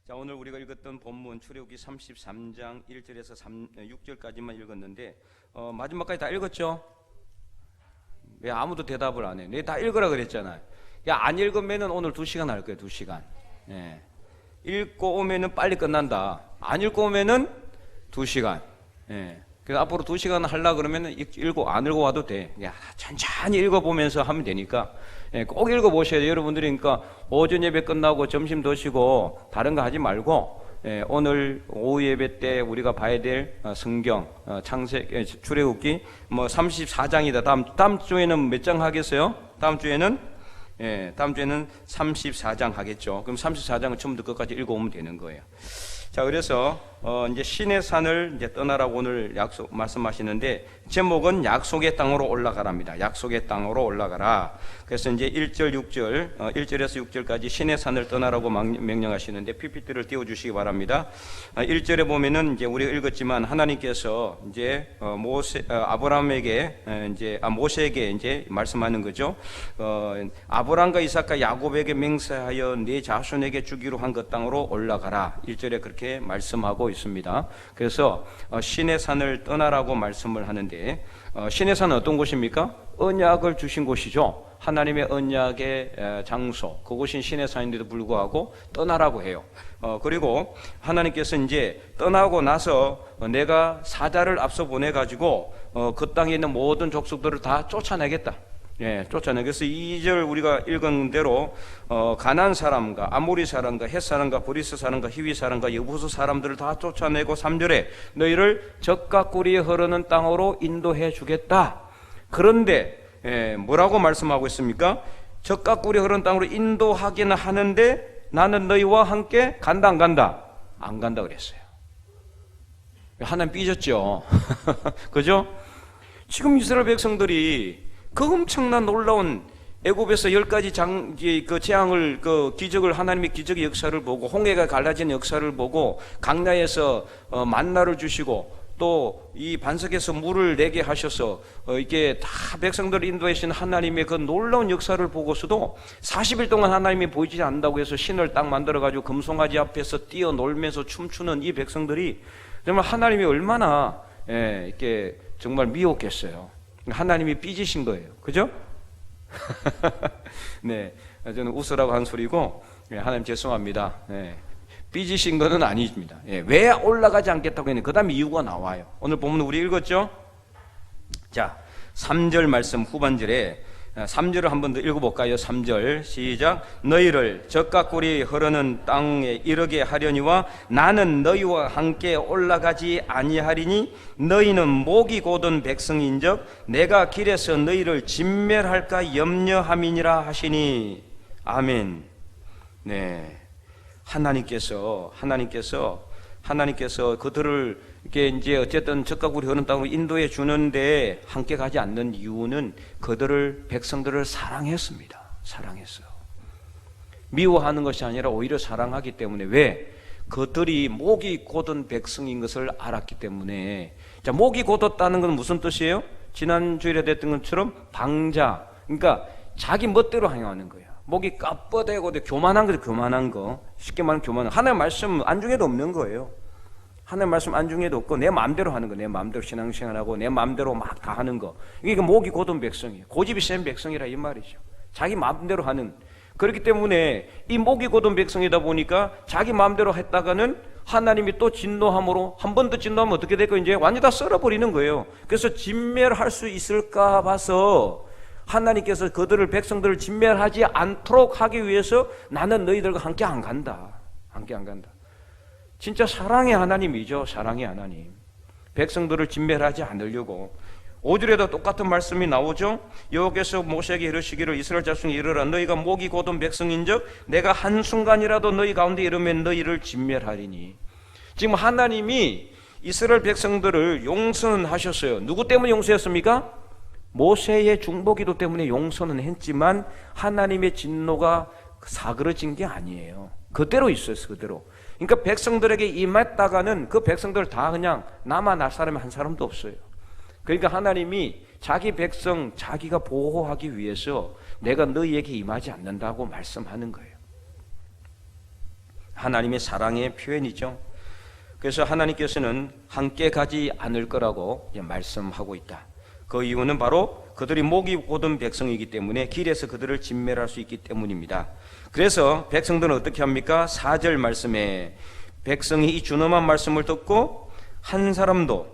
자, 오늘 우리가 읽었던 본문 출애굽기 33장 1절에서 6절까지만 읽었는데 마지막까지 다 읽었죠? 왜 아무도 대답을 안 해? 내가 다 읽으라 그랬잖아. 야, 안 읽으면은 오늘 2시간 할 거야. 2시간. 예. 읽고 오면은 빨리 끝난다. 안 읽고 오면은 2시간. 예. 그래서 앞으로 2시간 하려고 그러면은 안 읽고 와도 돼. 야, 천천히 읽어보면서 하면 되니까. 예, 꼭 읽어보셔야 돼요. 여러분들이 그러니까 오전 예배 끝나고 점심 드시고 다른 거 하지 말고 오늘 오후 예배 때 우리가 봐야 될 성경 출애굽기 34장이다. 다음 주에는 몇 장 하겠어요? 다음 주에는 34장 하겠죠. 그럼 34장은 처음부터 끝까지 읽어오면 되는 거예요. 자, 그래서 이제 신의 산을 이제 떠나라고 오늘 말씀하시는데 제목은 약속의 땅으로 올라가랍니다. 약속의 땅으로 올라가라. 그래서 이제 1절에서 6절까지 신의 산을 떠나라고 명령하시는데 PPT를 띄워주시기 바랍니다. 1절에 보면은 이제 우리가 읽었지만 하나님께서 이제 모세에게 이제 말씀하는 거죠. 아브람과 이삭과 야곱에게 맹세하여 네 자손에게 주기로 한 그 땅으로 올라가라. 1절에 그렇게 말씀하고 있습니다. 그래서 신의 산을 떠나라고 말씀을 하는데 신의 산은 어떤 곳입니까? 언약을 주신 곳이죠. 하나님의 언약의 장소, 그곳인 신의 산인데도 불구하고 떠나라고 해요. 그리고 하나님께서 이제 떠나고 나서 내가 사자를 앞서 보내가지고 그 땅에 있는 모든 족속들을 다 쫓아내겠다. 예, 쫓아내. 그래서 2절 우리가 읽은 대로 가나안 사람과 아모리 사람과 헷 사람과 브리스 사람과 히위 사람과 여부수 사람들을 다 쫓아내고 3절에 너희를 젖과 꿀이 흐르는 땅으로 인도해 주겠다. 그런데 뭐라고 말씀하고 있습니까? 젖과 꿀이 흐르는 땅으로 인도하기는 하는데 나는 너희와 함께 간다 안 간다? 안 간다 그랬어요. 하나님 삐졌죠. 그죠? 지금 이스라엘 백성들이 그 엄청난 놀라운 애굽에서 10가지 재앙을 기적을 하나님의 기적의 역사를 보고 홍해가 갈라진 역사를 보고 강야에서 만나를 주시고 또 이 반석에서 물을 내게 하셔서 이게 다 백성들을 인도하신 하나님의 그 놀라운 역사를 보고서도 40일 동안 하나님이 보이지 않는다고 해서 신을 딱 만들어 가지고 금송아지 앞에서 뛰어놀면서 춤추는 이 백성들이 정말 하나님이 얼마나 이렇게 정말 미웠겠어요. 하나님이 삐지신 거예요. 그죠? 네, 저는 웃으라고 한 소리고 하나님 죄송합니다. 삐지신 거는 아닙니다. 왜 올라가지 않겠다고 했는데 그 다음에 이유가 나와요. 오늘 본문 우리 읽었죠? 자, 3절 말씀 후반절에 3절을 한 번 더 읽어볼까요? 3절 시작. 너희를 젖과 꿀이 흐르는 땅에 이르게 하려니와 나는 너희와 함께 올라가지 아니하리니 너희는 목이 곧은 백성인즉 내가 길에서 너희를 진멸할까 염려함이니라 하시니. 아멘. 네, 하나님께서 그들을 이게 이제 어쨌든 젖과 꿀이 흐르는 땅으로 인도해 주는데 함께 가지 않는 이유는 그들을 백성들을 사랑했습니다. 사랑했어요. 미워하는 것이 아니라 오히려 사랑하기 때문에. 왜? 그들이 목이 곧은 백성인 것을 알았기 때문에. 자, 목이 곧었다는 건 무슨 뜻이에요? 지난 주일에 됐던 것처럼 방자, 그러니까 자기 멋대로 행하는 거예요. 목이 깝뻗대고 교만한 거죠. 교만한 거. 쉽게 말하면 교만한 거. 하나님의 말씀 안중에도 없는 거예요. 하나님의 말씀 안중에도 없고 내 마음대로 하는 거. 내 마음대로 신앙생활하고 내 마음대로 막 다 하는 거. 이게 목이 곧은 백성이에요. 고집이 센 백성이라 이 말이죠. 자기 마음대로 하는. 그렇기 때문에 이 목이 곧은 백성이다 보니까 자기 마음대로 했다가는 하나님이 또 진노함으로 한 번 더 진노하면 어떻게 될까요? 이제 완전히 다 썰어버리는 거예요. 그래서 진멸할 수 있을까 봐서 하나님께서 그들을 백성들을 진멸하지 않도록 하기 위해서 나는 너희들과 함께 안 간다. 함께 안 간다. 진짜 사랑의 하나님이죠. 사랑의 하나님. 백성들을 진멸하지 않으려고. 5절에도 똑같은 말씀이 나오죠. 여호와께서 모세에게 이르시기를 이스라엘 자손에게 이르라 너희가 목이 곧은 백성인즉 내가 한순간이라도 너희 가운데 이르면 너희를 진멸하리니. 지금 하나님이 이스라엘 백성들을 용서하셨어요. 누구 때문에 용서했습니까? 모세의 중보기도 때문에 용서는 했지만 하나님의 진노가 사그러진 게 아니에요. 그대로 있었어요. 그대로. 그러니까 백성들에게 임했다가는 그 백성들 다 그냥 나만 날 사람이 한 사람도 없어요. 그러니까 하나님이 자기 백성 자기가 보호하기 위해서 내가 너희에게 임하지 않는다고 말씀하는 거예요. 하나님의 사랑의 표현이죠. 그래서 하나님께서는 함께 가지 않을 거라고 말씀하고 있다. 그 이유는 바로 그들이 목이 곧은 백성이기 때문에 길에서 그들을 진멸할 수 있기 때문입니다. 그래서 백성들은 어떻게 합니까? 4절 말씀에 백성이 이 준엄한 말씀을 듣고 한 사람도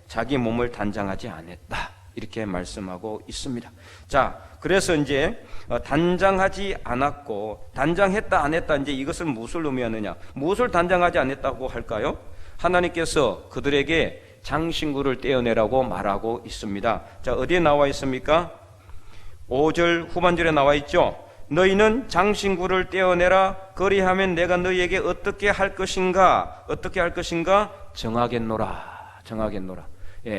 자기 몸을 단장하지 않았다, 이렇게 말씀하고 있습니다. 자, 그래서 이제 단장하지 않았고 단장했다 안 했다, 이제 이것을 무엇을 의미하느냐, 무엇을 단장하지 않았다고 할까요? 하나님께서 그들에게 장신구를 떼어내라고 말하고 있습니다. 자, 어디에 나와 있습니까? 5절 후반절에 나와 있죠. 너희는 장신구를 떼어내라. 그리하면 내가 너희에게 어떻게 할 것인가? 어떻게 할 것인가? 정하겠노라. 정하겠노라.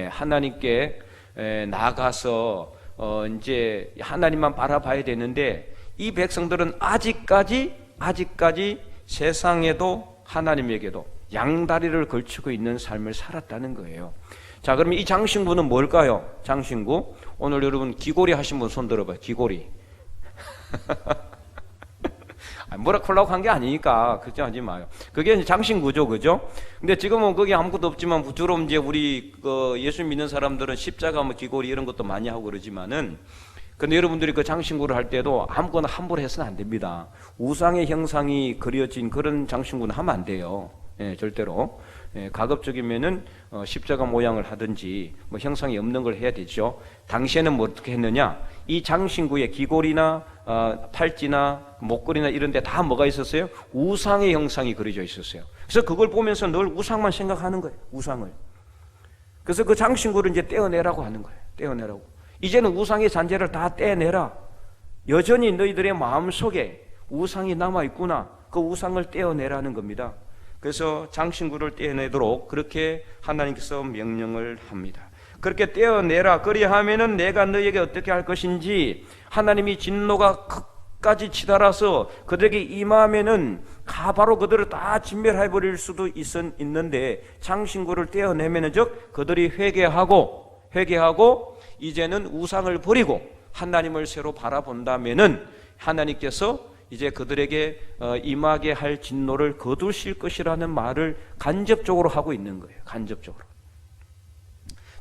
하나님께 나가서 이제 하나님만 바라봐야 되는데, 이 백성들은 아직까지 세상에도 하나님에게도 양다리를 걸치고 있는 삶을 살았다는 거예요. 자, 그러면 이 장신구는 뭘까요? 장신구. 오늘 여러분 귀고리 하신 분 손 들어봐요. 귀고리. 뭐라 콜라고 한 게 아니니까 걱정하지 마요. 그게 장신구죠, 그죠? 근데 지금은 거기 아무것도 없지만 주로 이제 우리 예수 믿는 사람들은 십자가, 귀고리 이런 것도 많이 하고 그러지만은, 근데 여러분들이 그 장신구를 할 때도 아무거나 함부로 해서는 안 됩니다. 우상의 형상이 그려진 그런 장신구는 하면 안 돼요. 절대로. 가급적이면은 십자가 모양을 하든지 형상이 없는 걸 해야 되죠. 당시에는 뭐 어떻게 했느냐? 이 장신구에 귀골이나 팔찌나 목걸이나 이런 데 다 뭐가 있었어요? 우상의 형상이 그려져 있었어요. 그래서 그걸 보면서 늘 우상만 생각하는 거예요. 우상을. 그래서 그 장신구를 이제 떼어내라고 하는 거예요. 떼어내라고. 이제는 우상의 잔재를 다 떼어내라. 여전히 너희들의 마음속에 우상이 남아있구나. 그 우상을 떼어내라는 겁니다. 그래서 장신구를 떼어내도록 그렇게 하나님께서 명령을 합니다. 그렇게 떼어내라. 그리하면은 내가 너에게 어떻게 할 것인지, 하나님이 진노가 끝까지 치달아서 그들에게 임하면은 바로 그들을 다 진멸해버릴 수도 있는데, 장신구를 떼어내면은 즉 그들이 회개하고 이제는 우상을 버리고 하나님을 새로 바라본다면은 하나님께서 이제 그들에게 임하게 할 진노를 거두실 것이라는 말을 간접적으로 하고 있는 거예요. 간접적으로.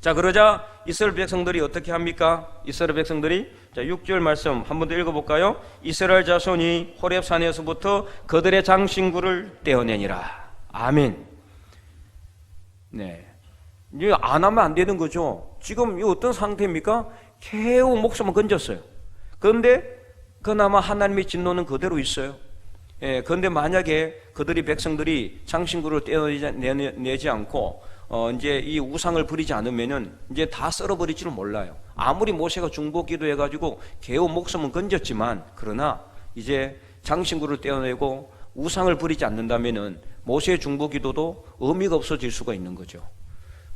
자, 그러자 이스라엘 백성들이 어떻게 합니까? 이스라엘 백성들이, 자, 6절 말씀 한 번 더 읽어볼까요? 이스라엘 자손이 호렙산에서부터 그들의 장신구를 떼어내니라. 아멘. 네, 이제 안 하면 안 되는 거죠. 지금 이 어떤 상태입니까? 겨우 목숨을 건졌어요. 그런데 그나마 하나님의 진노는 그대로 있어요. 그런데 만약에 그들이, 백성들이 장신구를 떼어내지 않고 이제 이 우상을 버리지 않으면은 이제 다 썰어버릴 줄 몰라요. 아무리 모세가 중보 기도해가지고 겨우 목숨은 건졌지만, 그러나 이제 장신구를 떼어내고 우상을 버리지 않는다면은 모세의 중보 기도도 의미가 없어질 수가 있는 거죠.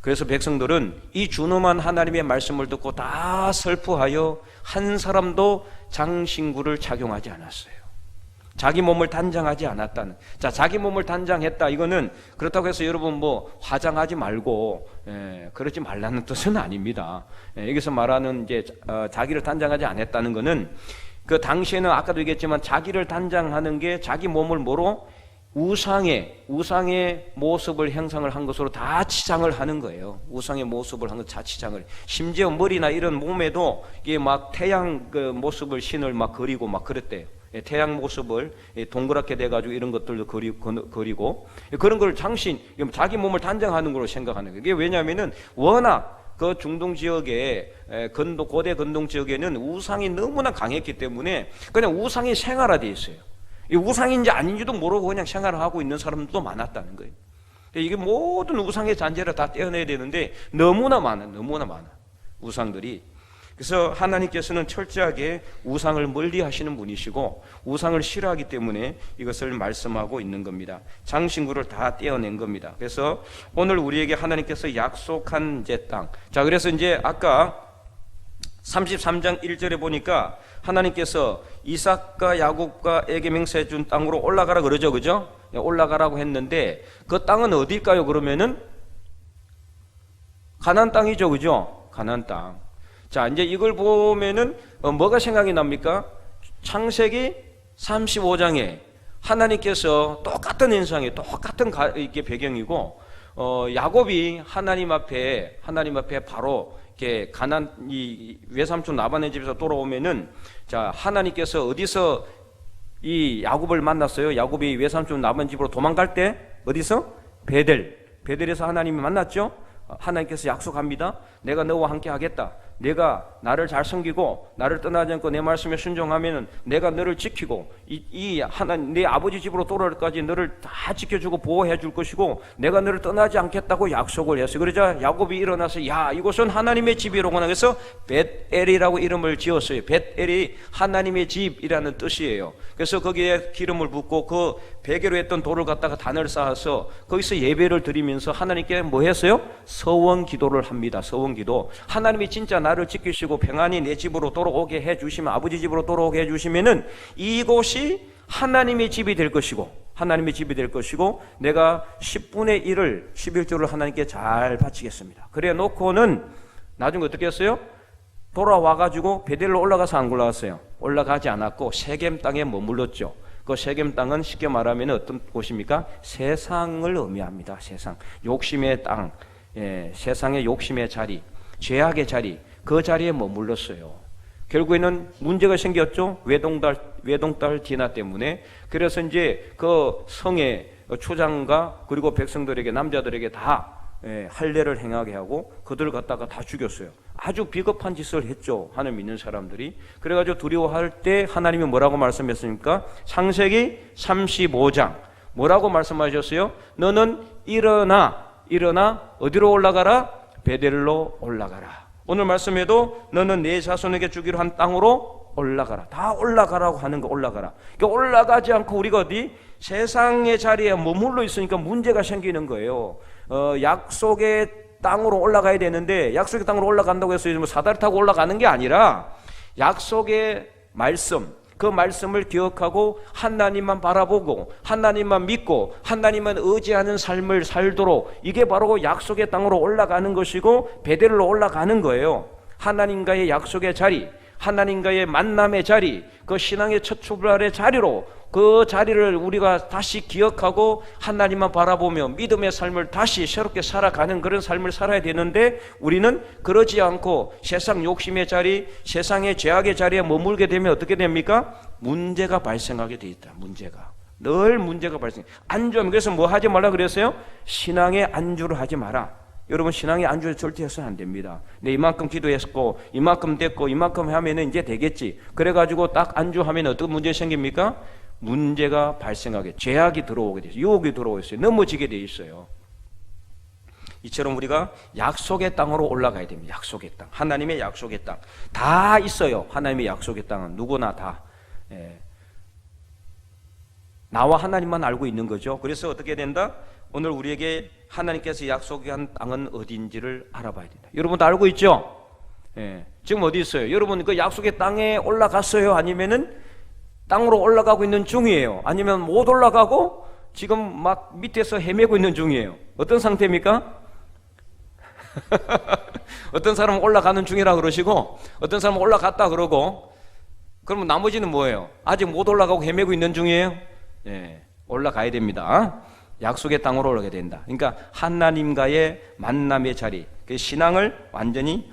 그래서 백성들은 이 준엄한 하나님의 말씀을 듣고 다 슬퍼하여 한 사람도 장신구를 착용하지 않았어요. 자기 몸을 단장하지 않았다는. 자, 자기 몸을 단장했다, 이거는 그렇다고 해서 여러분 뭐 화장하지 말고 그러지 말라는 뜻은 아닙니다. 여기서 말하는 이제 자기를 단장하지 않았다는 거는, 그 당시에는 아까도 얘기했지만 자기를 단장하는 게 자기 몸을 뭐로? 우상의 모습을 형상을 한 것으로 다 치장을 하는 거예요. 우상의 모습을 한 것 다 치장을. 심지어 머리나 이런 몸에도 이게 막 태양 그 모습을 신을 막 그리고 막 그랬대요. 태양 모습을 동그랗게 돼가지고 이런 것들도 그리고 그런 걸 자기 몸을 단장하는 걸로 생각하는 거예요. 이게 왜냐하면은 워낙 그 중동 지역에 고대 근동 지역에는 우상이 너무나 강했기 때문에 그냥 우상이 생활화되어 있어요. 이 우상인지 아닌지도 모르고 그냥 생활을 하고 있는 사람들도 많았다는 거예요. 이게 모든 우상의 잔재를 다 떼어내야 되는데 너무나 많아 우상들이. 그래서 하나님께서는 철저하게 우상을 멀리 하시는 분이시고 우상을 싫어하기 때문에 이것을 말씀하고 있는 겁니다. 장신구를 다 떼어낸 겁니다. 그래서 오늘 우리에게 하나님께서 약속한 이제 땅. 자, 그래서 이제 아까 33장 1절에 보니까 하나님께서 이삭과 야곱과에게 맹세해 준 땅으로 올라가라 그러죠, 그죠? 올라가라고 했는데 그 땅은 어딜까요? 그러면은 가나안 땅이죠, 그죠? 가나안 땅. 자, 이제 이걸 보면은 뭐가 생각이 납니까? 창세기 35장에 하나님께서 똑같은 현상이 똑같은 이게 배경이고, 야곱이 하나님 앞에 바로 이렇게 이 외삼촌 라반의 집에서 돌아오면은, 자, 하나님께서 어디서 이 야곱을 만났어요? 야곱이 외삼촌 라반 집으로 도망갈 때 어디서? 베델에서 하나님이 만났죠. 하나님께서 약속합니다. 내가 너와 함께 하겠다. 내가 나를 잘 섬기고 나를 떠나지 않고 내 말씀에 순종하면은 내가 너를 지키고 내 아버지 집으로 돌아올 때까지 너를 다 지켜주고 보호해 줄 것이고 내가 너를 떠나지 않겠다고 약속을 했어요. 그러자 야곱이 일어나서 야, 이곳은 하나님의 집이로구나 해서 벳엘이라고 이름을 지었어요. 벳엘이 하나님의 집이라는 뜻이에요. 그래서 거기에 기름을 붓고 그 베개로 했던 돌을 갖다가 단을 쌓아서 거기서 예배를 드리면서 하나님께 뭐 했어요? 서원 기도를 합니다. 서원 기도. 하나님이 진짜 나를 지키시고 평안히 내 집으로 돌아오게 해주시면, 아버지 집으로 돌아오게 해주시면은 이곳이 하나님의 집이 될 것이고, 내가 10분의 1을 11조를 하나님께 잘 바치겠습니다. 그래 놓고는 나중에 어떻게 했어요? 돌아와가지고 베델로 올라가서 안 올라갔어요. 올라가지 않았고 세겜 땅에 머물렀죠. 그 세겜 땅은 쉽게 말하면 어떤 곳입니까? 세상을 의미합니다. 세상, 욕심의 땅, 세상의 욕심의 자리, 죄악의 자리, 그 자리에 머물렀어요. 결국에는 문제가 생겼죠. 외동딸 디나 때문에. 그래서 이제 그 성의 초장과 그리고 백성들에게, 남자들에게 다 할례를 행하게 하고 그들을 갖다가 다 죽였어요. 아주 비겁한 짓을 했죠. 하나님 믿는 사람들이. 그래가지고 두려워할 때 하나님이 뭐라고 말씀했습니까? 창세기 35장 뭐라고 말씀하셨어요? 너는 일어나 어디로 올라가라? 베델로 올라가라. 오늘 말씀에도 너는 내 자손에게 주기로 한 땅으로 올라가라. 다 올라가라고 하는 거, 올라가라. 그러니까 올라가지 않고 우리가 어디 세상의 자리에 머물러 있으니까 문제가 생기는 거예요. 약속의 땅으로 올라가야 되는데, 약속의 땅으로 올라간다고 해서 뭐 사다리 타고 올라가는 게 아니라 약속의 말씀, 그 말씀을 기억하고 하나님만 바라보고 하나님만 믿고 하나님만 의지하는 삶을 살도록, 이게 바로 약속의 땅으로 올라가는 것이고 베델로 올라가는 거예요. 하나님과의 약속의 자리, 하나님과의 만남의 자리, 그 신앙의 첫 출발의 자리로, 그 자리를 우리가 다시 기억하고 하나님만 바라보며 믿음의 삶을 다시 새롭게 살아가는 그런 삶을 살아야 되는데, 우리는 그러지 않고 세상 욕심의 자리, 세상의 죄악의 자리에 머물게 되면 어떻게 됩니까? 문제가 발생하게 돼 있다. 늘 문제가 발생. 안주하면, 그래서 뭐 하지 말라 그랬어요? 신앙의 안주를 하지 마라. 여러분, 신앙의 안주를 절대 해서는 안 됩니다. 내 이만큼 기도했고 이만큼 됐고 이만큼 하면은 이제 되겠지. 그래가지고 딱 안주하면 어떤 문제 생깁니까? 문제가 발생하게, 죄악이 들어오게 돼서, 유혹이 들어오게 있어요. 넘어지게 돼 있어요. 이처럼 우리가 약속의 땅으로 올라가야 됩니다. 약속의 땅, 하나님의 약속의 땅 다 있어요. 하나님의 약속의 땅은 누구나 다 나와 하나님만 알고 있는 거죠. 그래서 어떻게 된다? 오늘 우리에게 하나님께서 약속한 땅은 어디인지를 알아봐야 된다. 여러분도 알고 있죠? 지금 어디 있어요? 여러분 그 약속의 땅에 올라갔어요? 아니면은 땅으로 올라가고 있는 중이에요? 아니면 못 올라가고 지금 막 밑에서 헤매고 있는 중이에요? 어떤 상태입니까? 어떤 사람은 올라가는 중이라 그러시고, 어떤 사람은 올라갔다 그러고, 그러면 나머지는 뭐예요? 아직 못 올라가고 헤매고 있는 중이에요? 올라가야 됩니다. 약속의 땅으로 올라가야 된다. 그러니까 하나님과의 만남의 자리, 그 신앙을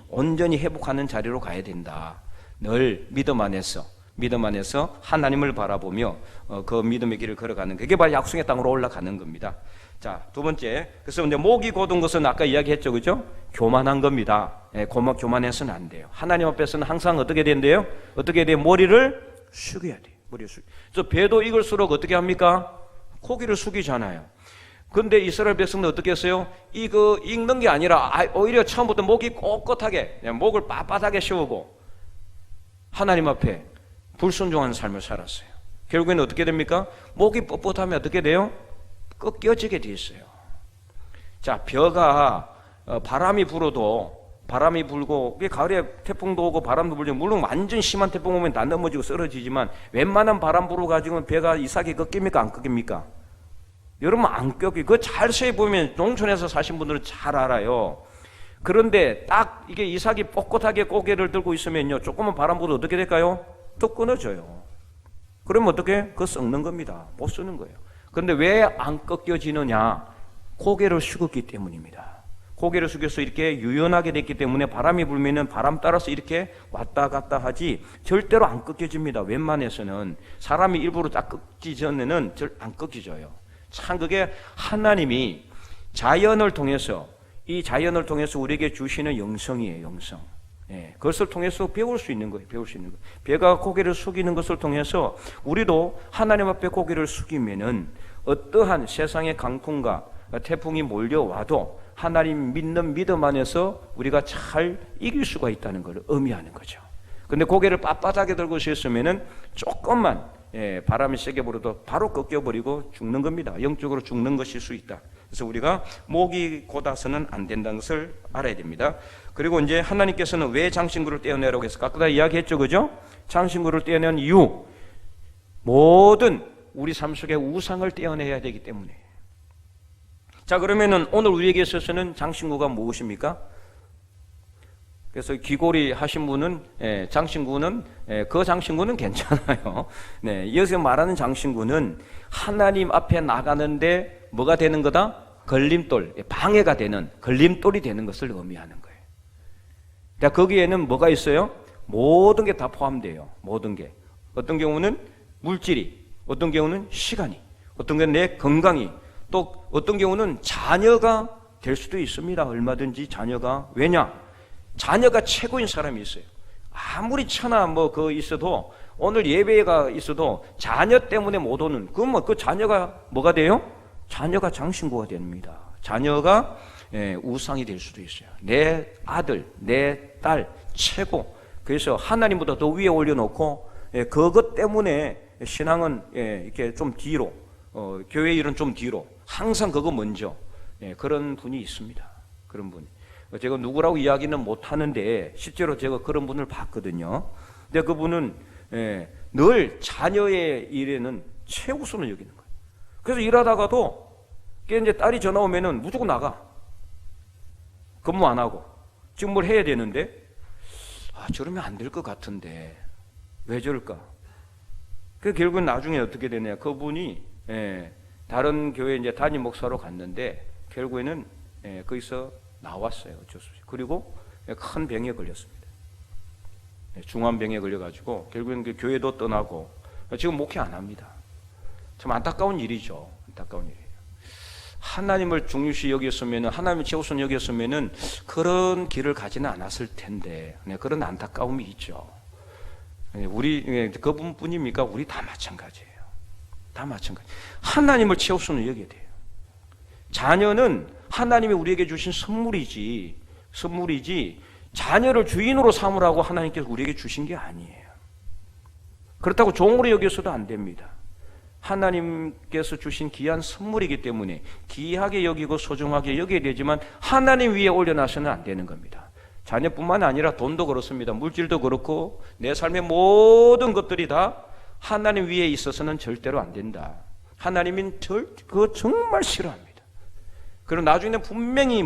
온전히 회복하는 자리로 가야 된다. 늘 믿음 안에서 하나님을 바라보며 그 믿음의 길을 걸어가는, 그게 바로 약속의 땅으로 올라가는 겁니다. 자, 두 번째, 그래서 이제 목이 곧은 것은 아까 이야기했죠, 그죠? 교만한 겁니다. 교만해서는 안 돼요. 하나님 앞에서는 항상 어떻게 된대요? 어떻게 돼요? 머리를 숙여야 돼요. 그래서 배도 익을수록 어떻게 합니까? 고기를 숙이잖아요. 근데 이스라엘 백성은 어떻게 했어요? 이거 읽는 게 아니라 오히려 처음부터 목이 꼿꼿하게, 목을 빳빳하게 세우고 하나님 앞에 불순종하는 삶을 살았어요. 결국에는 어떻게 됩니까? 목이 뻣뻣하면 어떻게 돼요? 꺾여지게 돼 있어요. 자, 벼가 바람이 불고, 가을에 태풍도 오고 바람도 불죠. 물론 완전 심한 태풍 오면 다 넘어지고 쓰러지지만 웬만한 바람 불어가지고 벼가 이삭이 꺾입니까? 안 꺾입니까? 여러분, 안 꺾여요. 그거 자세히 보면 농촌에서 사신 분들은 잘 알아요. 그런데 딱 이게 이삭이 꼿꼿하게 고개를 들고 있으면요, 조금만 바람 불어도 어떻게 될까요? 또 끊어져요. 그러면 어떻게? 그거 썩는 겁니다. 못 쓰는 거예요. 그런데 왜 안 꺾여지느냐? 고개를 숙였기 때문입니다. 고개를 숙여서 이렇게 유연하게 됐기 때문에 바람이 불면은 바람 따라서 이렇게 왔다 갔다 하지 절대로 안 꺾여집니다. 웬만해서는 사람이 일부러 딱 꺾기 전에는 안 꺾여져요. 참 그게 하나님이 자연을 통해서 이 자연을 통해서 우리에게 주시는 영성이에요. 영성. 예, 그것을 통해서 배울 수 있는 거예요. 배울 수 있는 거. 배가 고개를 숙이는 것을 통해서 우리도 하나님 앞에 고개를 숙이면은 어떠한 세상의 강풍과 태풍이 몰려와도 하나님 믿는 믿음 안에서 우리가 잘 이길 수가 있다는 걸 의미하는 거죠. 근데 고개를 빳빳하게 들고 있으면은 조금만 바람이 세게 불어도 바로 꺾여버리고 죽는 겁니다. 영적으로 죽는 것일 수 있다. 그래서 우리가 목이 곧아서는 안 된다는 것을 알아야 됩니다. 그리고 이제 하나님께서는 왜 장신구를 떼어내라고 해서 아까 이야기했죠, 그죠? 장신구를 떼어낸 이유, 모든 우리 삶 속의 우상을 떼어내야 되기 때문에. 자, 그러면은 오늘 우리에게 있어서는 장신구가 무엇입니까? 그래서 귀걸이 하신 분은 장신구는 그 장신구는 괜찮아요. 네, 여기서 말하는 장신구는 하나님 앞에 나가는데 뭐가 되는 거다? 걸림돌, 방해가 되는 걸림돌이 되는 것을 의미하는 거예요. 자, 거기에는 뭐가 있어요? 모든 게 다 포함돼요. 모든 게. 어떤 경우는 물질이, 어떤 경우는 시간이, 어떤 경우는 내 건강이, 또 어떤 경우는 자녀가 될 수도 있습니다. 얼마든지 자녀가. 왜냐? 자녀가 최고인 사람이 있어요. 아무리 천하 그 있어도 오늘 예배가 있어도 자녀 때문에 못 오는 그러면 그 자녀가 뭐가 돼요? 자녀가 장신구가 됩니다. 자녀가 우상이 될 수도 있어요. 내 아들, 내 딸 최고. 그래서 하나님보다 더 위에 올려놓고 그것 때문에 신앙은 이렇게 좀 뒤로, 교회 일은 좀 뒤로. 항상 그거 먼저. 그런 분이 있습니다. 그런 분이. 제가 누구라고 이야기는 못 하는데 실제로 제가 그런 분을 봤거든요. 근데 그분은 늘 자녀의 일에는 최우선을 여기는 거예요. 그래서 일하다가도 이제 딸이 전화 오면은 무조건 나가. 근무 안 하고. 지금 뭘 해야 되는데 저러면 안 될 것 같은데 왜 저럴까? 그 결국은 나중에 어떻게 되냐? 그분이 다른 교회 이제 담임 목사로 갔는데 결국에는 거기서 나왔어요. 어쩔 수 없이. 그리고 큰 병에 걸렸습니다. 중환병에 걸려가지고 결국엔 그 교회도 떠나고 지금 목회 안 합니다. 참 안타까운 일이죠. 안타까운 일이에요. 하나님을 중요시 여겼으면은, 하나님을 최우선 여겼으면은 그런 길을 가지는 않았을 텐데, 그런 안타까움이 있죠. 우리 그분뿐입니까? 우리 다 마찬가지예요. 다 마찬가지. 하나님을 최우선으로 여겨야 돼요. 자녀는 하나님이 우리에게 주신 선물이지 자녀를 주인으로 삼으라고 하나님께서 우리에게 주신 게 아니에요. 그렇다고 종으로 여겨서도 안 됩니다. 하나님께서 주신 귀한 선물이기 때문에 귀하게 여기고 소중하게 여겨야 되지만 하나님 위에 올려놔서는 안 되는 겁니다. 자녀뿐만 아니라 돈도 그렇습니다. 물질도 그렇고 내 삶의 모든 것들이 다 하나님 위에 있어서는 절대로 안 된다. 하나님은 그거 정말 싫어합니다. 그리고 나중에는 분명히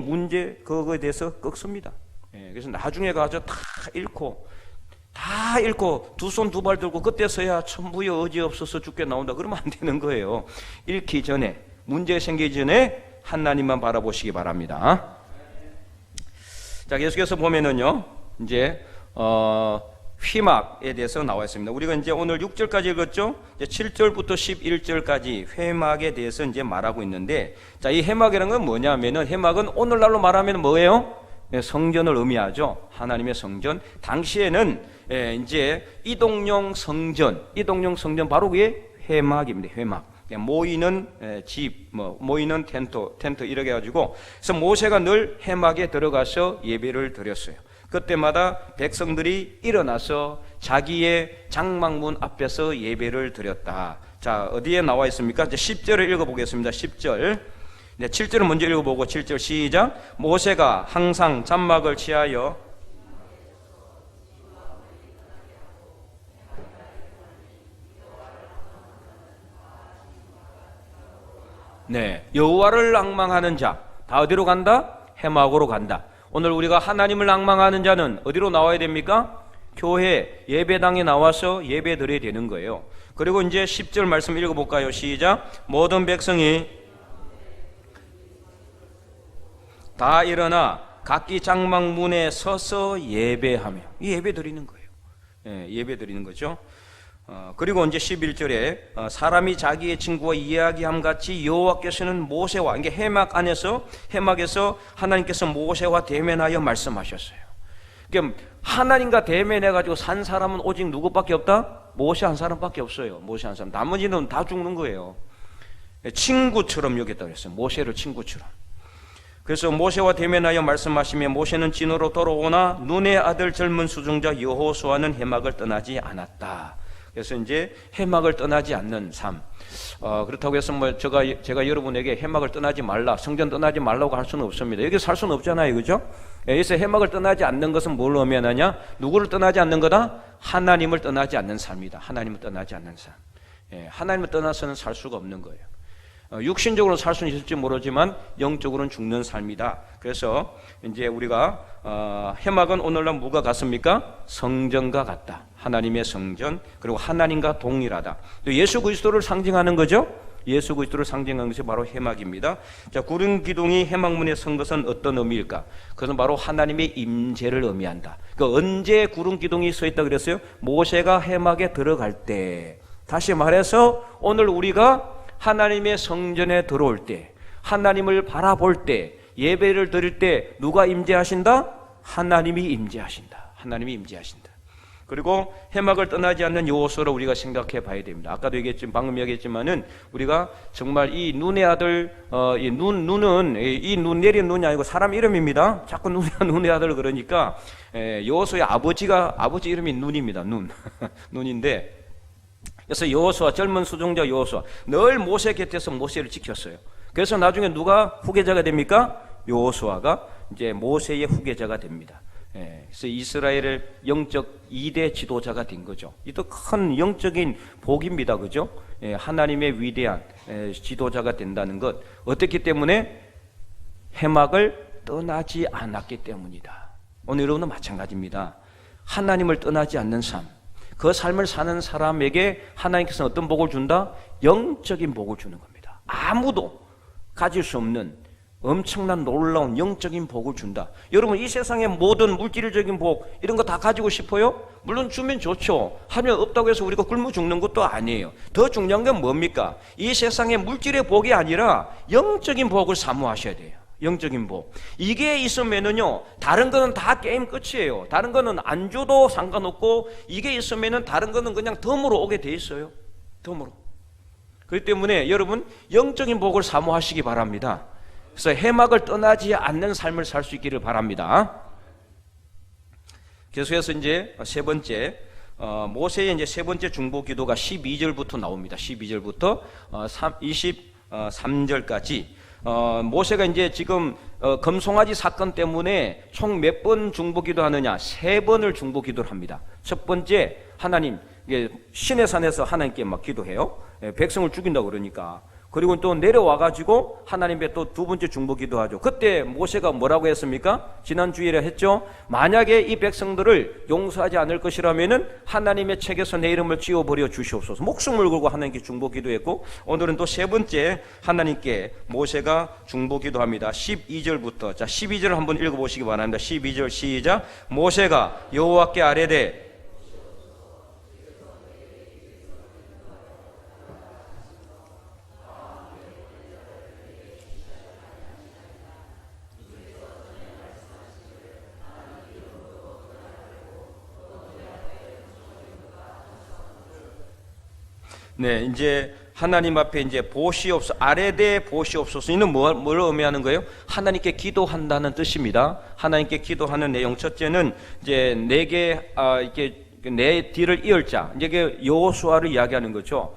그거에 대해서 꺾습니다. 그래서 나중에 가서 다 잃고 두 손 두 발 들고 그때서야 천부의 의지 없어서 죽게 나온다. 그러면 안 되는 거예요. 잃기 전에, 문제 생기기 전에 하나님만 바라보시기 바랍니다. 자, 계속해서 보면은요, 이제 회막에 대해서 나와 있습니다. 우리가 이제 오늘 6절까지 읽었죠? 이제 7절부터 11절까지 회막에 대해서 이제 말하고 있는데, 자, 이 회막이라는 건 뭐냐면은, 회막은 오늘날로 말하면 뭐예요? 성전을 의미하죠. 하나님의 성전. 당시에는 이제 이동용 성전 바로 그게 회막입니다. 회막. 모이는 집, 모이는 텐트 이렇게 해가지고, 그래서 모세가 늘 회막에 들어가서 예배를 드렸어요. 그때마다 백성들이 일어나서 자기의 장막문 앞에서 예배를 드렸다. 자, 어디에 나와 있습니까? 이제 10절을 읽어보겠습니다. 10절. 네, 7절을 먼저 읽어보고 7절 시작. 모세가 항상 장막을 취하여 여호와를 앙망하는 자, 다 어디로 간다? 회막으로 간다. 오늘 우리가 하나님을 앙망하는 자는 어디로 나와야 됩니까? 교회 예배당에 나와서 예배 드려야 되는 거예요. 그리고 이제 10절 말씀 읽어볼까요? 시작. 모든 백성이 다 일어나 각기 장막문에 서서 예배하며, 이 예배 드리는 거예요. 예배 드리는 거죠. 그리고 이제 11절에 사람이 자기의 친구와 이야기함 같이 여호와께서는 모세와, 이게 해막에서 하나님께서 모세와 대면하여 말씀하셨어요. 그러니까 하나님과 대면해가지고 산 사람은 오직 누구밖에 없다? 모세 한 사람밖에 없어요. 모세 한 사람. 나머지는 다 죽는 거예요. 친구처럼 여겼다고 했어요. 모세를 친구처럼. 그래서 모세와 대면하여 말씀하시며 모세는 진으로 돌아오나 눈의 아들 젊은 수종자 여호수아는 해막을 떠나지 않았다. 그래서 이제 해막을 떠나지 않는 삶. 그렇다고 해서 뭐 제가 여러분에게 해막을 떠나지 말라, 성전 떠나지 말라고 할 수는 없습니다. 여기 살 수는 없잖아요, 그죠? 여기서 해막을 떠나지 않는 것은 뭘 의미하느냐? 누구를 떠나지 않는 거다? 하나님을 떠나지 않는 삶이다. 하나님을 떠나지 않는 삶. 하나님을 떠나서는 살 수가 없는 거예요. 육신적으로 살 수는 있을지 모르지만 영적으로는 죽는 삶이다. 그래서 이제 우리가 해막은 오늘날 뭐가 같습니까? 성전과 같다. 하나님의 성전, 그리고 하나님과 동일하다. 또 예수 그리스도를 상징하는 거죠. 예수 그리스도를 상징하는 것이 바로 해막입니다. 자, 구름 기둥이 해막문에 선 것은 어떤 의미일까? 그것은 바로 하나님의 임재를 의미한다. 그 언제 구름 기둥이 서 있다 그랬어요? 모세가 해막에 들어갈 때. 다시 말해서 오늘 우리가 하나님의 성전에 들어올 때, 하나님을 바라볼 때, 예배를 드릴 때 누가 임재하신다? 하나님이 임재하신다. 하나님이 임재하신다. 그리고 해막을 떠나지 않는 여호수아를 우리가 생각해 봐야 됩니다. 아까도 얘기했지만, 방금 얘기했지만은 우리가 정말 이 눈의 아들, 눈은 이 눈 내린 눈이 아니고 사람 이름입니다. 자꾸 눈의 아들 그러니까 여호수아의 아버지 이름이 눈입니다. 눈인데. 그래서 여호수아, 젊은 수종자 여호수아 늘 모세 곁에서 모세를 지켰어요. 그래서 나중에 누가 후계자가 됩니까? 여호수아가 이제 모세의 후계자가 됩니다. 그래서 이스라엘의 영적 2대 지도자가 된 거죠. 이도 큰 영적인 복입니다. 그죠? 하나님의 위대한 지도자가 된다는 것. 어떻기 때문에? 해막을 떠나지 않았기 때문이다. 오늘 여러분은 마찬가지입니다. 하나님을 떠나지 않는 삶, 그 삶을 사는 사람에게 하나님께서는 어떤 복을 준다? 영적인 복을 주는 겁니다. 아무도 가질 수 없는 엄청난 놀라운 영적인 복을 준다. 여러분, 이 세상의 모든 물질적인 복 이런 거 다 가지고 싶어요? 물론 주면 좋죠. 하면 없다고 해서 우리가 굶어 죽는 것도 아니에요. 더 중요한 건 뭡니까? 이 세상의 물질의 복이 아니라 영적인 복을 사모하셔야 돼요. 영적인 복. 이게 있으면은요, 다른 거는 다 게임 끝이에요. 다른 거는 안 줘도 상관없고, 이게 있으면은 다른 거는 그냥 덤으로 오게 돼 있어요. 덤으로. 그렇기 때문에 여러분, 영적인 복을 사모하시기 바랍니다. 그래서 해막을 떠나지 않는 삶을 살 수 있기를 바랍니다. 계속해서 이제 세 번째, 모세의 이제 세 번째 중보 기도가 12절부터 나옵니다. 12절부터 23절까지. 모세가 이제 지금 금송아지 사건 때문에 총 몇 번 중보기도 하느냐? 3번을 중보기도를 합니다. 첫 번째, 하나님, 신의 산에서 하나님께 막 기도해요. 백성을 죽인다고 그러니까. 그리고 또 내려와가지고 하나님께 또 두 번째 중보기도 하죠. 그때 모세가 뭐라고 했습니까? 지난 주일에 했죠. 만약에 이 백성들을 용서하지 않을 것이라면은 하나님의 책에서 내 이름을 지워버려 주시옵소서. 목숨을 걸고 하나님께 중보기도했고, 오늘은 또 세 번째 하나님께 모세가 중보기도합니다. 12절부터. 자, 12절 한번 읽어보시기 바랍니다. 12절 시작. 모세가 여호와께 아뢰되 네, 이제 하나님 앞에 이제 보시옵소서, 아뢰되 보시옵소서. 이는 뭘 의미하는 거예요? 하나님께 기도한다는 뜻입니다. 하나님께 기도하는 내용. 첫째는 이제 내게 이렇게 내 뒤를 이을 자, 이제 여호수아를 이야기하는 거죠.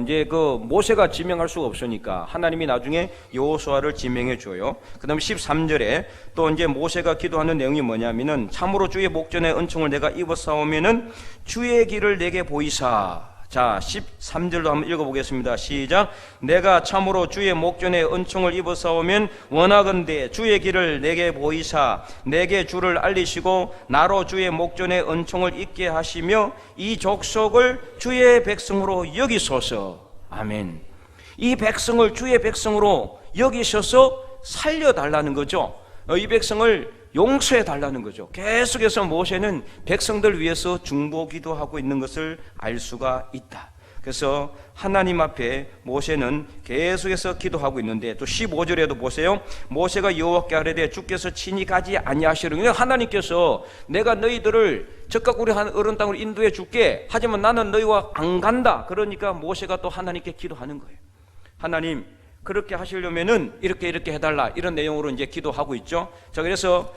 이제 그 모세가 지명할 수가 없으니까 하나님이 나중에 여호수아를 지명해 줘요. 그다음에 13절에 또 이제 모세가 기도하는 내용이 뭐냐면은 참으로 주의 목전에 은총을 내가 입었사오면은 주의 길을 내게 보이사. 자, 13절도 한번 읽어보겠습니다. 시작. 내가 참으로 주의 목전에 은총을 입어사오면 원하건대 주의 길을 내게 보이사 내게 주를 알리시고 나로 주의 목전에 은총을 입게 하시며 이 족속을 주의 백성으로 여기소서. 아멘. 이 백성을 주의 백성으로 여기셔서 살려달라는 거죠. 이 백성을 용서해 달라는 거죠. 계속해서 모세는 백성들 위해서 중보기도 하고 있는 것을 알 수가 있다. 그래서 하나님 앞에 모세는 계속해서 기도하고 있는데, 또 15절에도 보세요. 모세가 여호와께 아뢰되 주께서 친히 가지 아니하시려니, 하나님께서 내가 너희들을 적각 우리 어른 땅으로 인도해 줄게, 하지만 나는 너희와 안 간다. 그러니까 모세가 또 하나님께 기도하는 거예요. 하나님, 그렇게 하시려면은 이렇게 해달라, 이런 내용으로 이제 기도하고 있죠. 자, 그래서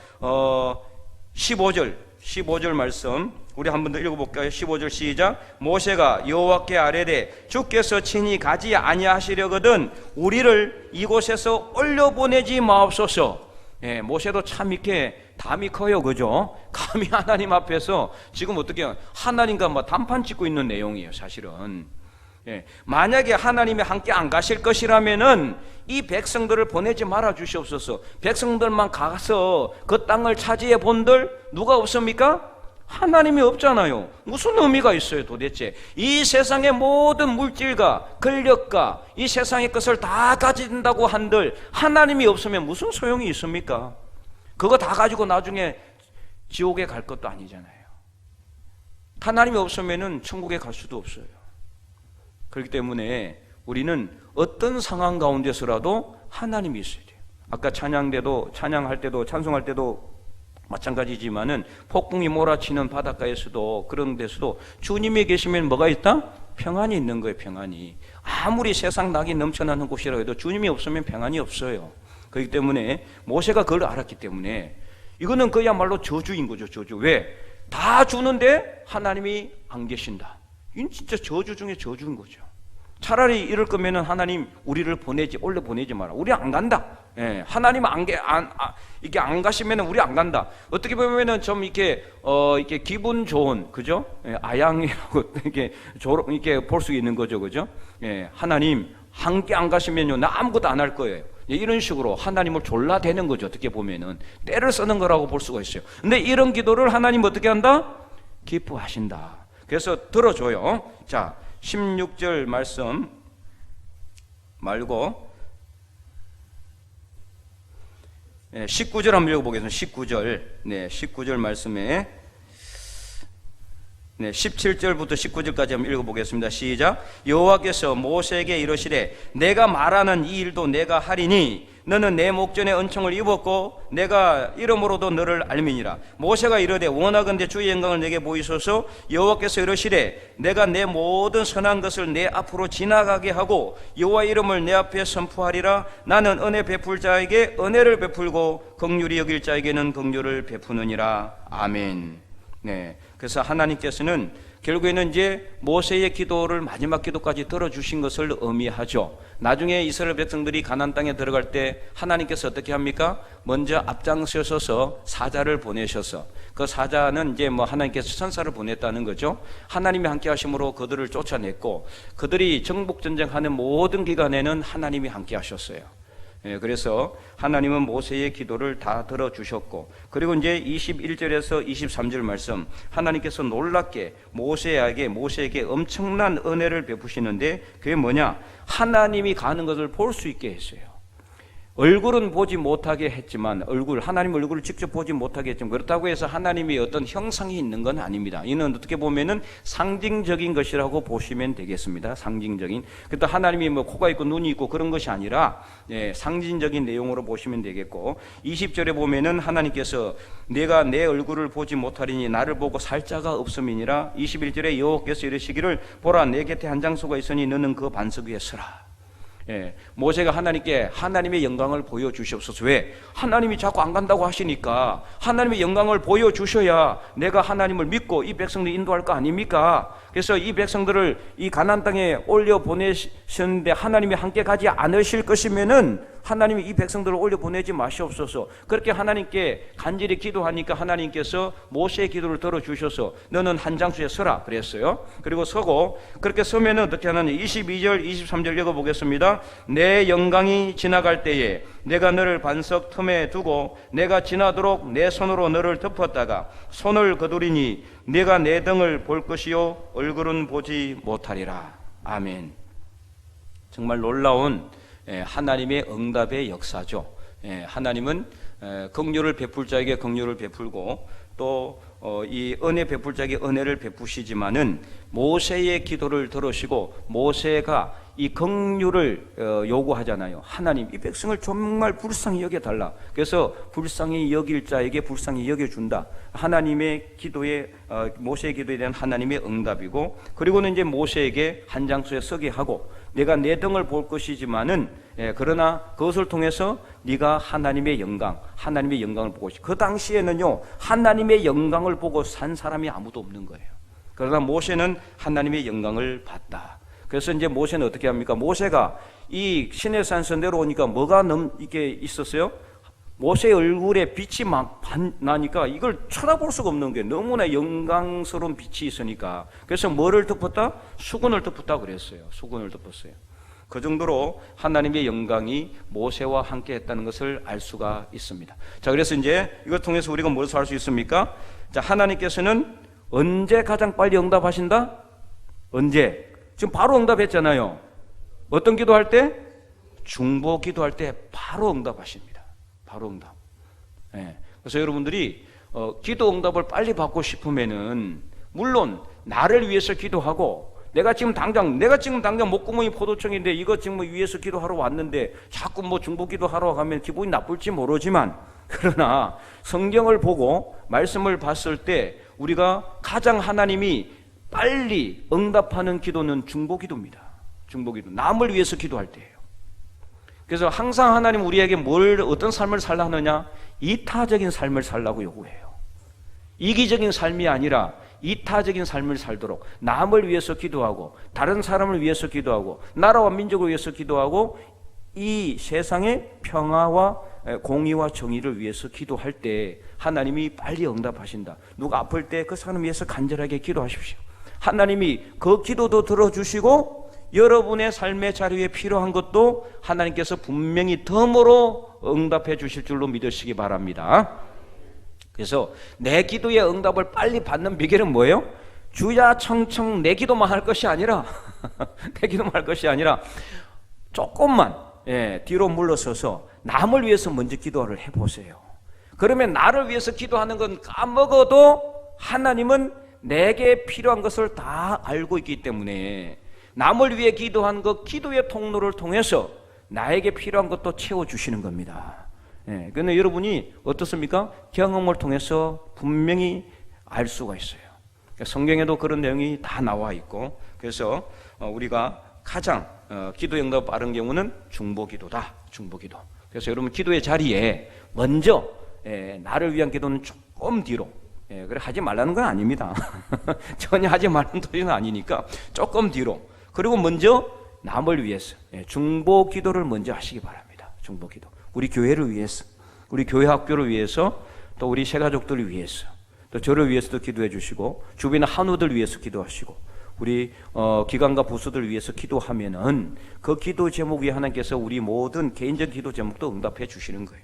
15절 말씀 우리 한 번 더 읽어볼까요? 15절 시작. 모세가 여호와께 아뢰되 주께서 친히 가지 아니하시려거든 우리를 이곳에서 올려보내지 마옵소서. 예, 모세도 참 이렇게 담이 커요, 그죠? 감히 하나님 앞에서 지금 어떻게 하나님과 뭐 단판 짓고 있는 내용이에요, 사실은. 예, 만약에 하나님이 함께 안 가실 것이라면은 이 백성들을 보내지 말아 주시옵소서. 백성들만 가서 그 땅을 차지해 본들 누가 없습니까? 하나님이 없잖아요. 무슨 의미가 있어요, 도대체? 이 세상의 모든 물질과 권력과 이 세상의 것을 다 가진다고 한들 하나님이 없으면 무슨 소용이 있습니까? 그거 다 가지고 나중에 지옥에 갈 것도 아니잖아요. 하나님이 없으면은 천국에 갈 수도 없어요. 그렇기 때문에 우리는 어떤 상황 가운데서라도 하나님이 있어야 돼요. 아까 찬양할 때도 찬송할 때도 마찬가지지만은 폭풍이 몰아치는 바닷가에서도 그런 데서도 주님이 계시면 뭐가 있다? 평안이 있는 거예요. 평안이. 아무리 세상 낙이 넘쳐나는 곳이라고 해도 주님이 없으면 평안이 없어요. 그렇기 때문에 모세가 그걸 알았기 때문에 이거는 그야말로 저주인 거죠. 저주. 왜? 다 주는데 하나님이 안 계신다. 이건 진짜 저주 중에 저주인 거죠. 차라리 이럴 거면은 하나님 우리를 올려 보내지 마라. 우리 안 간다. 예, 하나님 이게 안 가시면은 우리 안 간다. 어떻게 보면은 좀 이렇게 기분 좋은, 그죠? 예, 아양이라고 이렇게 볼 수 있는 거죠, 그죠? 예, 하나님 함께 안 가시면요 나 아무것도 안 할 거예요. 예, 이런 식으로 하나님을 졸라대는 거죠. 어떻게 보면은 때를 쓰는 거라고 볼 수가 있어요. 근데 이런 기도를 하나님 어떻게 한다? 기뻐하신다. 그래서 들어줘요. 자, 16절 말씀 말고 19절 한번 읽어보겠습니다. 19절. 네, 19절 말씀에 17절부터 19절까지 한번 읽어보겠습니다. 시작. 여호와께서 모세에게 이르시되 내가 말하는 이 일도 내가 하리니 너는 내 목전에 은총을 입었고 내가 이름으로도 너를 알미니라. 모세가 이르되 원하건대 주의 영광을 내게 보이소서. 여호와께서 이르시되 내가 내 모든 선한 것을 내 앞으로 지나가게 하고 여호와 이름을 내 앞에 선포하리라. 나는 은혜 베풀 자에게 은혜를 베풀고 긍휼히 여길 자에게는 긍휼을 베푸느니라. 아멘. 네, 그래서 하나님께서는 결국에는 이제 모세의 기도를 마지막 기도까지 들어주신 것을 의미하죠. 나중에 이스라엘 백성들이 가나안 땅에 들어갈 때 하나님께서 어떻게 합니까? 먼저 앞장서셔서 사자를 보내셔서, 그 사자는 이제 하나님께서 천사를 보냈다는 거죠. 하나님이 함께 하심으로 그들을 쫓아냈고, 그들이 정복전쟁하는 모든 기간에는 하나님이 함께 하셨어요. 예, 그래서 하나님은 모세의 기도를 다 들어주셨고, 그리고 이제 21절에서 23절 말씀, 하나님께서 놀랍게 모세에게 엄청난 은혜를 베푸시는데 그게 뭐냐? 하나님이 가는 것을 볼 수 있게 했어요. 얼굴은 보지 못하게 했지만, 하나님 얼굴을 직접 보지 못하게 했지만, 그렇다고 해서 하나님이 어떤 형상이 있는 건 아닙니다. 이는 어떻게 보면은 상징적인 것이라고 보시면 되겠습니다. 상징적인. 그때 하나님이 코가 있고 눈이 있고 그런 것이 아니라, 상징적인 내용으로 보시면 되겠고, 20절에 보면은 하나님께서 내가 내 얼굴을 보지 못하리니 나를 보고 살 자가 없음이니라. 21절에 여호와께서 이르시기를 보라 내 곁에 한 장소가 있으니 너는 그 반석 위에 서라. 예, 모세가 하나님께 하나님의 영광을 보여주시옵소서. 왜? 하나님이 자꾸 안 간다고 하시니까 하나님의 영광을 보여주셔야 내가 하나님을 믿고 이 백성들 인도할 거 아닙니까? 그래서 이 백성들을 이 가나안 땅에 올려 보내셨는데 하나님이 함께 가지 않으실 것이면은 하나님이 이 백성들을 올려보내지 마시옵소서. 그렇게 하나님께 간절히 기도하니까 하나님께서 모세의 기도를 들어주셔서 너는 한 장소에 서라 그랬어요. 그리고 서고, 그렇게 서면은 어떻게 하느냐, 22절 23절 읽어보겠습니다. 내 영광이 지나갈 때에 내가 너를 반석 틈에 두고 내가 지나도록 내 손으로 너를 덮었다가 손을 거두리니 내가 내 등을 볼 것이요 얼굴은 보지 못하리라. 아멘. 정말 놀라운 하나님의 응답의 역사죠. 하나님은 긍휼을 베풀 자에게 긍휼을 베풀고 또 이 은혜 베풀 자에게 은혜를 베푸시지만은 모세의 기도를 들으시고 모세가 이 긍휼을 요구하잖아요. 하나님, 이 백성을 정말 불쌍히 여겨달라. 그래서 불쌍히 여길 자에게 불쌍히 여겨준다. 하나님의 기도에, 모세의 기도에 대한 하나님의 응답이고, 그리고는 이제 모세에게 한 장소에 서게 하고 내가 내 등을 볼 것이지만은 그러나 그것을 통해서 네가 하나님의 영광을 보고 싶어. 그 당시에는요, 하나님의 영광을 보고 산 사람이 아무도 없는 거예요. 그러나 모세는 하나님의 영광을 봤다. 그래서 이제 모세는 어떻게 합니까? 모세가 이 시내산에서 내려오니까 뭐가 이게 있었어요? 모세의 얼굴에 빛이 막 나니까 이걸 쳐다볼 수가 없는 게 너무나 영광스러운 빛이 있으니까. 그래서 뭐를 덮었다? 수건을 덮었다 그랬어요. 수건을 덮었어요. 그 정도로 하나님의 영광이 모세와 함께 했다는 것을 알 수가 있습니다. 자, 그래서 이제 이것 통해서 우리가 무엇을 알 수 있습니까? 자, 하나님께서는 언제 가장 빨리 응답하신다? 언제? 지금 바로 응답했잖아요. 어떤 기도할 때? 중보 기도할 때 바로 응답하십니다. 바로 응답. 그래서 여러분들이 기도 응답을 빨리 받고 싶으면은 물론 나를 위해서 기도하고 내가 지금 당장 목구멍이 포도청인데 이거 지금 위해서 기도하러 왔는데 자꾸 중보 기도하러 가면 기분이 나쁠지 모르지만, 그러나 성경을 보고 말씀을 봤을 때 우리가 가장 하나님이 빨리 응답하는 기도는 중보기도입니다. 중보기도. 남을 위해서 기도할 때예요. 그래서 항상 하나님 우리에게 어떤 삶을 살라 하느냐? 이타적인 삶을 살라고 요구해요. 이기적인 삶이 아니라 이타적인 삶을 살도록 남을 위해서 기도하고 다른 사람을 위해서 기도하고 나라와 민족을 위해서 기도하고 이 세상의 평화와 공의와 정의를 위해서 기도할 때 하나님이 빨리 응답하신다. 누가 아플 때 그 사람 위해서 간절하게 기도하십시오. 하나님이 그 기도도 들어주시고 여러분의 삶의 자리에 필요한 것도 하나님께서 분명히 덤으로 응답해 주실 줄로 믿으시기 바랍니다. 그래서 내 기도의 응답을 빨리 받는 비결은 뭐예요? 주야청청 내 기도만 할 것이 아니라 내 기도만 할 것이 아니라 조금만 뒤로 물러서서 남을 위해서 먼저 기도를 해보세요. 그러면 나를 위해서 기도하는 건 까먹어도 하나님은 내게 필요한 것을 다 알고 있기 때문에 남을 위해 기도한 그 기도의 통로를 통해서 나에게 필요한 것도 채워주시는 겁니다. 그런데 여러분이 어떻습니까? 경험을 통해서 분명히 알 수가 있어요. 성경에도 그런 내용이 다 나와 있고, 그래서 우리가 가장 기도 응답 빠른 경우는 중보기도다. 중보기도. 그래서 여러분 기도의 자리에 먼저 나를 위한 기도는 조금 뒤로, 그래 하지 말라는 건 아닙니다. 전혀 하지 말라는 소리는 아니니까 조금 뒤로, 그리고 먼저 남을 위해서 중보기도를 먼저 하시기 바랍니다. 중보기도. 우리 교회를 위해서, 우리 교회 학교를 위해서, 또 우리 새가족들을 위해서, 또 저를 위해서도 기도해 주시고 주변의 한우들 위해서 기도하시고 우리 기관과 부서들 위해서 기도하면은 그 기도 제목 위에 하나님께서 우리 모든 개인적 기도 제목도 응답해 주시는 거예요.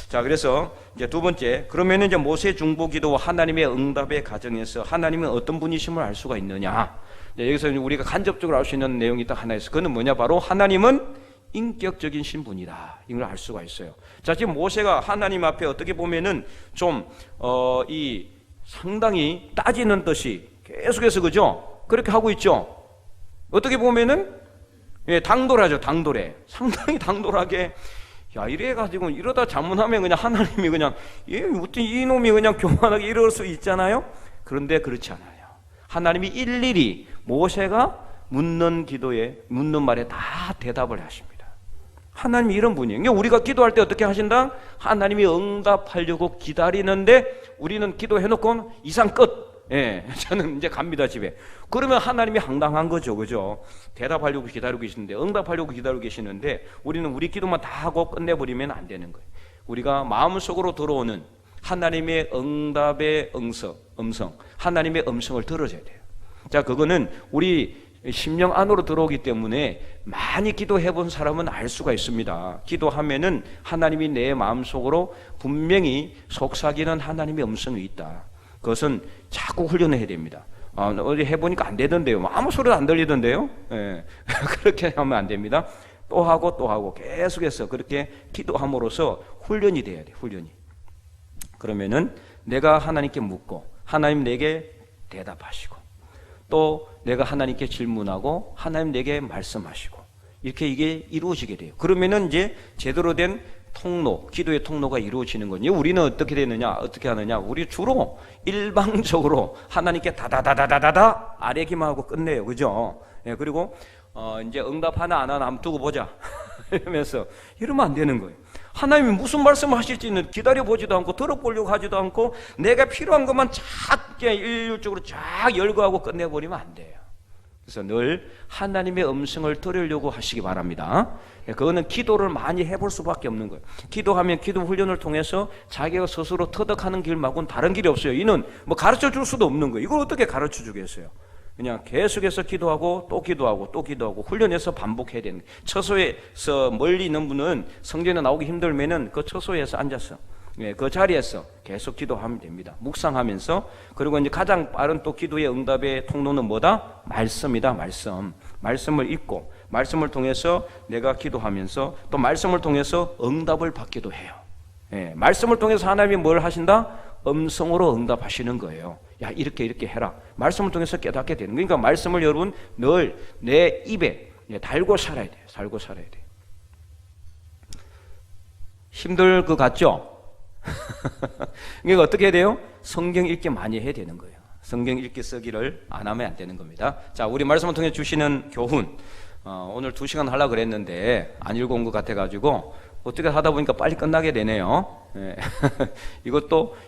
자, 그래서 이제 두 번째, 그러면은 이제 모세 중보 기도와 하나님의 응답의 과정에서 하나님은 어떤 분이심을 알 수가 있느냐? 여기서 우리가 간접적으로 알 수 있는 내용이 딱 하나 있어요. 그건 뭐냐? 바로 하나님은 인격적인 신분이다. 이걸 알 수가 있어요. 자, 지금 모세가 하나님 앞에 어떻게 보면은 좀 이 상당히 따지는 듯이 계속해서, 그죠? 그렇게 하고 있죠. 어떻게 보면은 당돌하죠. 당돌해. 상당히 당돌하게, 야, 이래가지고 이러다 잘못하면 그냥 하나님이 그냥 어떻게 이놈이 그냥 교만하게 이럴 수 있잖아요. 그런데 그렇지 않아요. 하나님이 일일이 모세가 묻는 말에 다 대답을 하십니다. 하나님이 이런 분이에요. 그러니까 우리가 기도할 때 어떻게 하신다? 하나님이 응답하려고 기다리는데 우리는 기도해놓고 이상 끝. 예, 저는 이제 갑니다 집에. 그러면 하나님이 황당한 거죠, 그죠? 대답하려고 기다리고 계시는데, 응답하려고 기다리고 계시는데, 우리는 우리 기도만 다 하고 끝내버리면 안 되는 거예요. 우리가 마음속으로 들어오는 하나님의 응답의 음성, 하나님의 음성을 들어줘야 돼요. 자, 그거는 우리 심령 안으로 들어오기 때문에 많이 기도해 본 사람은 알 수가 있습니다. 기도하면은 하나님이 내 마음속으로 분명히 속삭이는 하나님의 음성이 있다. 그것은 자꾸 훈련해야 됩니다. 어디 해보니까 안 되던데요. 아무 소리도 안 들리던데요. 예. 그렇게 하면 안 됩니다. 또 하고 계속해서 그렇게 기도함으로써 훈련이 돼야 돼요. 훈련이. 그러면은 내가 하나님께 묻고 하나님 내게 대답하시고, 또 내가 하나님께 질문하고 하나님 내게 말씀하시고, 이렇게 이게 이루어지게 돼요. 그러면은 이제 제대로 된 통로, 기도의 통로가 이루어지는 거죠. 우리는 어떻게 하느냐? 우리 주로 일방적으로 하나님께 다다다다다다 아뢰기만 하고 끝내요. 그죠? 예, 그리고 이제 응답 하나 안 하나 한번 두고 보자 이러면서 이러면 안 되는 거예요. 하나님이 무슨 말씀을 하실지는 기다려보지도 않고 들어보려고 하지도 않고 내가 필요한 것만 작게 일률적으로 쫙 열거하고 끝내버리면 안 돼요. 그래서 늘 하나님의 음성을 들으려고 하시기 바랍니다. 그거는 기도를 많이 해볼 수밖에 없는 거예요. 기도하면 기도 훈련을 통해서 자기가 스스로 터득하는 길 말고는 다른 길이 없어요. 이는 뭐 가르쳐 줄 수도 없는 거예요. 이걸 어떻게 가르쳐 주겠어요? 그냥 계속해서 기도하고 또 기도하고 또 기도하고 훈련해서 반복해야 되는 거예요. 처소에서 멀리 있는 분은 성전에 나오기 힘들면은 그 처소에서 앉아서 그 자리에서 계속 기도하면 됩니다. 묵상하면서. 그리고 이제 가장 빠른 또 기도의 응답의 통로는 뭐다? 말씀이다. 말씀을 읽고 말씀을 통해서 내가 기도하면서 또 말씀을 통해서 응답을 받기도 해요. 말씀을 통해서 하나님이 뭘 하신다? 음성으로 응답하시는 거예요. 야, 이렇게 해라. 말씀을 통해서 깨닫게 되는 거예요. 그러니까 말씀을 여러분 늘 내 입에 달고 살아야 돼요. 달고 살아야 돼요. 힘들 것 같죠? 그러니까 어떻게 해야 돼요? 성경 읽기 많이 해야 되는 거예요. 성경 읽기 쓰기를 안 하면 안 되는 겁니다. 자, 우리 말씀을 통해 주시는 교훈, 오늘 2시간 하려고 그랬는데 안 읽어온 것 같아가지고 어떻게 하다 보니까 빨리 끝나게 되네요.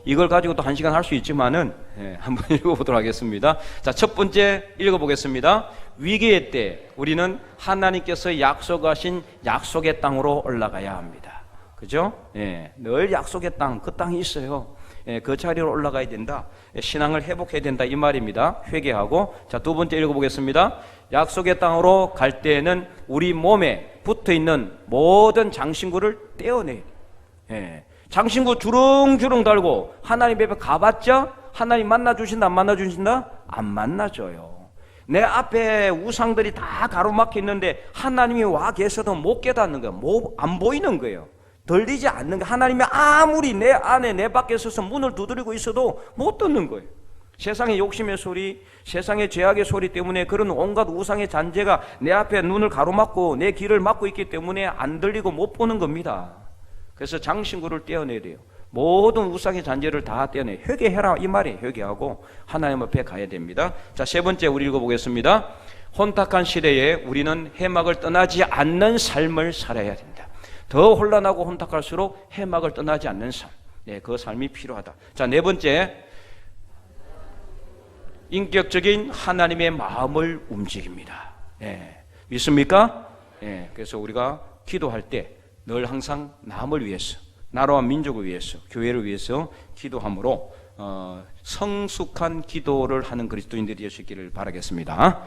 이걸 가지고 또 1시간 할 수 있지만은 한번 읽어보도록 하겠습니다. 자, 첫 번째 읽어보겠습니다. 위기의 때 우리는 하나님께서 약속하신 약속의 땅으로 올라가야 합니다. 그죠? 늘 약속의 땅, 그 땅이 있어요. 그 자리로 올라가야 된다. 신앙을 회복해야 된다, 이 말입니다. 회개하고. 자, 두 번째 읽어보겠습니다. 약속의 땅으로 갈 때에는 우리 몸에 붙어있는 모든 장신구를 떼어내야 돼. 장신구 주렁주렁 달고 하나님 앞에 가봤자 하나님 만나주신다, 안 만나주신다? 안 만나줘요. 내 앞에 우상들이 다 가로막혀 있는데 하나님이 와 계셔도 못 깨닫는 거예요. 안 보이는 거예요. 들리지 않는 거. 하나님이 아무리 내 안에 내 밖에 서서 문을 두드리고 있어도 못 듣는 거예요. 세상의 욕심의 소리, 세상의 죄악의 소리 때문에 그런 온갖 우상의 잔재가 내 앞에 눈을 가로막고 내 길을 막고 있기 때문에 안 들리고 못 보는 겁니다. 그래서 장신구를 떼어내야 돼요. 모든 우상의 잔재를 다 떼어내. 회개해라, 이 말이에요. 회개하고 하나님 앞에 가야 됩니다. 자, 세 번째 우리 읽어보겠습니다. 혼탁한 시대에 우리는 해막을 떠나지 않는 삶을 살아야 된다. 더 혼란하고 혼탁할수록 해막을 떠나지 않는 삶, 그 삶이 필요하다. 자, 네 번째, 인격적인 하나님의 마음을 움직입니다. 믿습니까? 그래서 우리가 기도할 때 늘 항상 남을 위해서, 나라와 민족을 위해서, 교회를 위해서 기도함으로 성숙한 기도를 하는 그리스도인들이 되시기를 바라겠습니다.